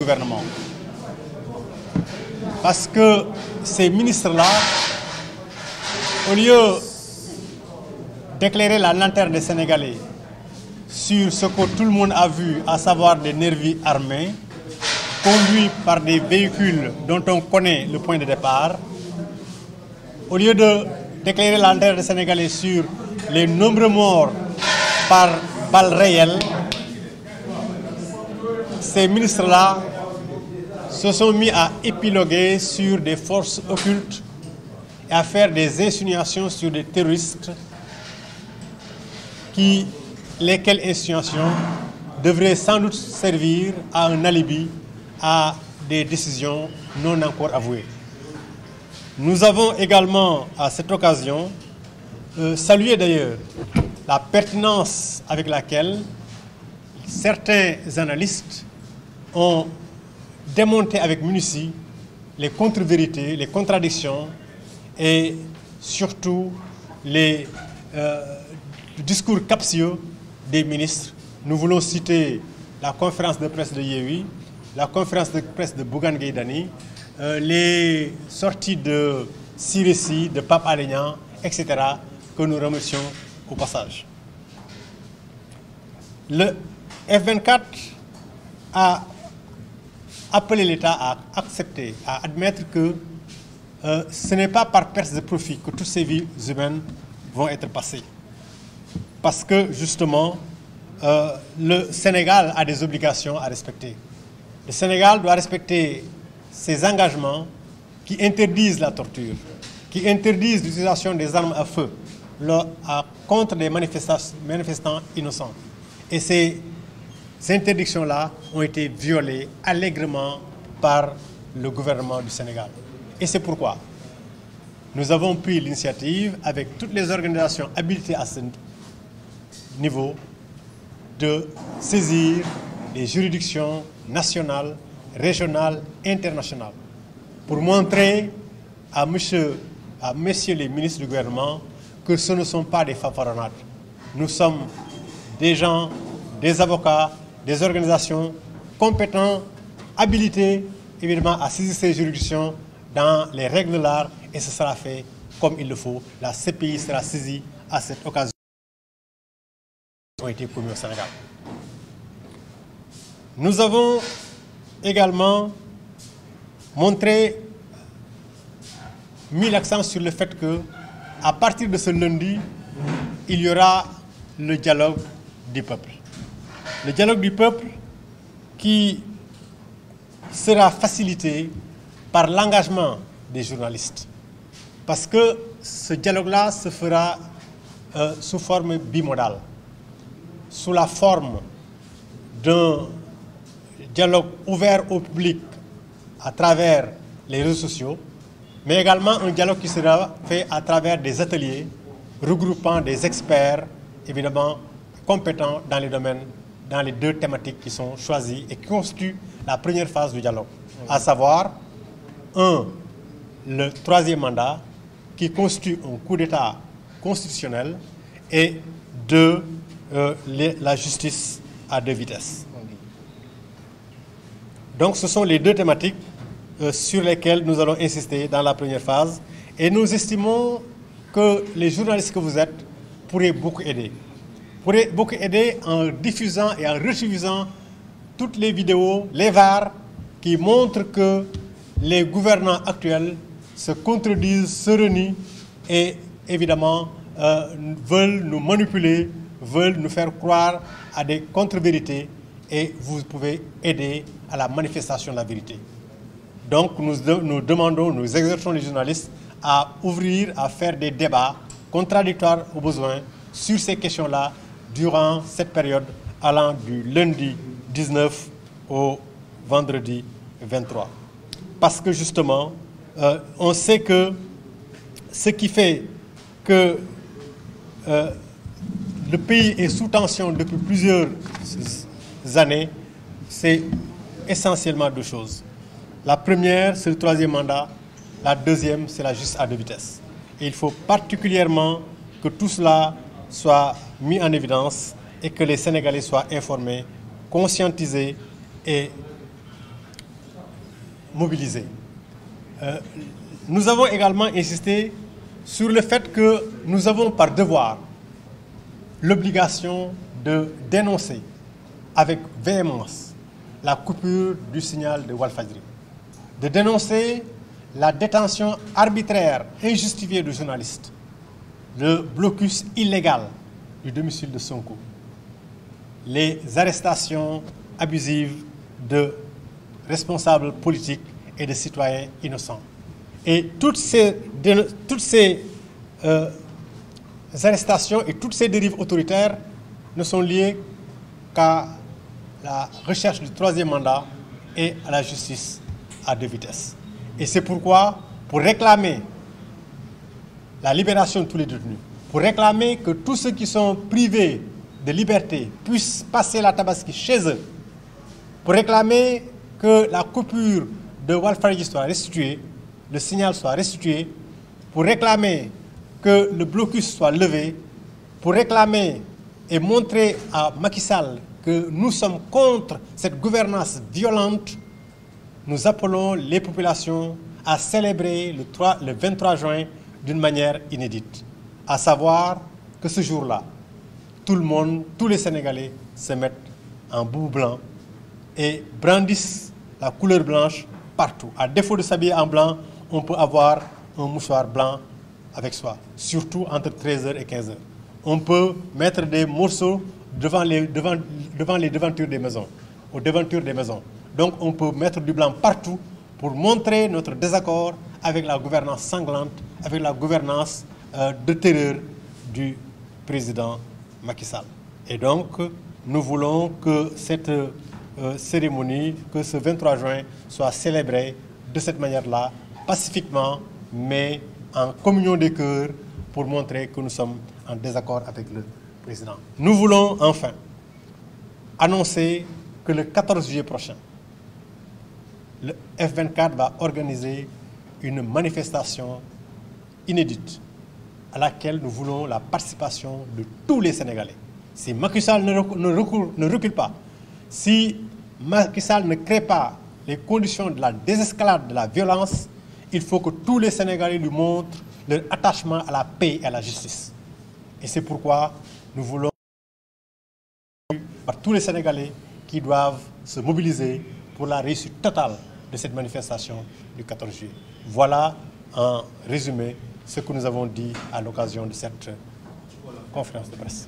gouvernement. Parce que ces ministres-là, au lieu d'éclairer la lanterne des Sénégalais sur ce que tout le monde a vu, à savoir des nervis armés, conduits par des véhicules dont on connaît le point de départ, au lieu d'éclairer la lanterne des Sénégalais sur les nombreux morts par balles réelles, ces ministres-là se sont mis à épiloguer sur des forces occultes et à faire des insinuations sur des terroristes lesquelles insinuations devraient sans doute servir à un alibi à des décisions non encore avouées. Nous avons également, à cette occasion, salué d'ailleurs la pertinence avec laquelle certains analystes ont démonté avec minutie les contre-vérités, les contradictions et surtout les discours captieux des ministres. Nous voulons citer la conférence de presse de Yewwi, la conférence de presse de Bougane Gueye Dany, les sorties de Siré, de Pape Alé Niang, etc., que nous remercions au passage. Le F24 a appelé l'État à accepter, à admettre que ce n'est pas par perte de profit que toutes ces vies humaines vont être passées. Parce que, justement, le Sénégal a des obligations à respecter. Le Sénégal doit respecter ses engagements qui interdisent la torture, qui interdisent l'utilisation des armes à feu contre des manifestants innocents. Et ces interdictions-là ont été violées allègrement par le gouvernement du Sénégal. Et c'est pourquoi nous avons pris l'initiative, avec toutes les organisations habilitées à ce niveau, de saisir les juridictions nationales, régionales, internationales, pour montrer à messieurs les ministres du gouvernement que ce ne sont pas des fanfaronnades. Nous sommes des gens, des avocats, des organisations compétents, habilités, évidemment, à saisir ces juridictions dans les règles de l'art, et ce sera fait comme il le faut. La CPI sera saisie à cette occasion qui ont été commis au Sénégal. Nous avons également mis l'accent sur le fait que, à partir de ce lundi, il y aura le dialogue du peuple. Le dialogue du peuple qui sera facilité par l'engagement des journalistes. Parce que ce dialogue-là se fera sous forme bimodale, sous la forme d'un dialogue ouvert au public à travers les réseaux sociaux, mais également un dialogue qui sera fait à travers des ateliers regroupant des experts, évidemment compétents dans les domaines, dans les deux thématiques qui sont choisies et qui constituent la première phase du dialogue, à savoir, le troisième mandat, qui constitue un coup d'État constitutionnel, et la justice à deux vitesses. Donc ce sont les deux thématiques sur lesquelles nous allons insister dans la première phase, et nous estimons que les journalistes que vous êtes pourraient beaucoup aider. Pourraient beaucoup aider en diffusant et en rediffusant toutes les vidéos, les VAR, qui montrent que les gouvernants actuels se contredisent, se renient et évidemment veulent nous manipuler, veulent nous faire croire à des contre-vérités, et vous pouvez aider à la manifestation de la vérité. Donc nous demandons, nous exhortons les journalistes à ouvrir, à faire des débats contradictoires au besoin sur ces questions-là durant cette période allant du lundi 19 au vendredi 23. Parce que justement, on sait que ce qui fait que le pays est sous tension depuis plusieurs années, c'est essentiellement deux choses. La première, c'est le troisième mandat. La deuxième, c'est la justice à deux vitesses. Et il faut particulièrement que tout cela soit mis en évidence et que les Sénégalais soient informés, conscientisés et mobilisés. Nous avons également insisté sur le fait que nous avons par devoir l'obligation de dénoncer avec véhémence la coupure du signal de Walfadjri, de dénoncer la détention arbitraire, injustifiée de journalistes, le blocus illégal du domicile de Sonko, les arrestations abusives de responsables politiques et de citoyens innocents. Et toutes ces arrestations et toutes ces dérives autoritaires ne sont liées qu'à la recherche du troisième mandat et à la justice à deux vitesses. Et c'est pourquoi, pour réclamer la libération de tous les détenus, pour réclamer que tous ceux qui sont privés de liberté puissent passer la Tabaski chez eux, pour réclamer que la coupure de Walfadjri soit restituée, le signal soit restitué, pour réclamer que le blocus soit levé, pour réclamer et montrer à Macky Sall que nous sommes contre cette gouvernance violente, nous appelons les populations à célébrer le 23 juin d'une manière inédite. À savoir que ce jour-là, tout le monde, tous les Sénégalais se mettent en boubou blanc et brandissent la couleur blanche partout. À défaut de s'habiller en blanc, on peut avoir un mouchoir blanc avec soi, surtout entre 13h et 15h. On peut mettre des morceaux devant les devantures des maisons, aux devantures des maisons. Donc on peut mettre du blanc partout pour montrer notre désaccord avec la gouvernance sanglante, avec la gouvernance de terreur du président Macky Sall. Et donc, nous voulons que cette cérémonie, que ce 23 juin soit célébré de cette manière-là, pacifiquement, mais en communion des cœurs, pour montrer que nous sommes en désaccord avec le président. Nous voulons enfin annoncer que le 14 juillet prochain, le F24 va organiser une manifestation inédite à laquelle nous voulons la participation de tous les Sénégalais. Si Macky Sall ne recule pas, si Macky Sall ne crée pas les conditions de la désescalade de la violence, il faut que tous les Sénégalais lui montrent leur attachement à la paix et à la justice. Et c'est pourquoi nous voulons par tous les Sénégalais qui doivent se mobiliser pour la réussite totale de cette manifestation du 14 juillet. Voilà en résumé ce que nous avons dit à l'occasion de cette conférence de presse.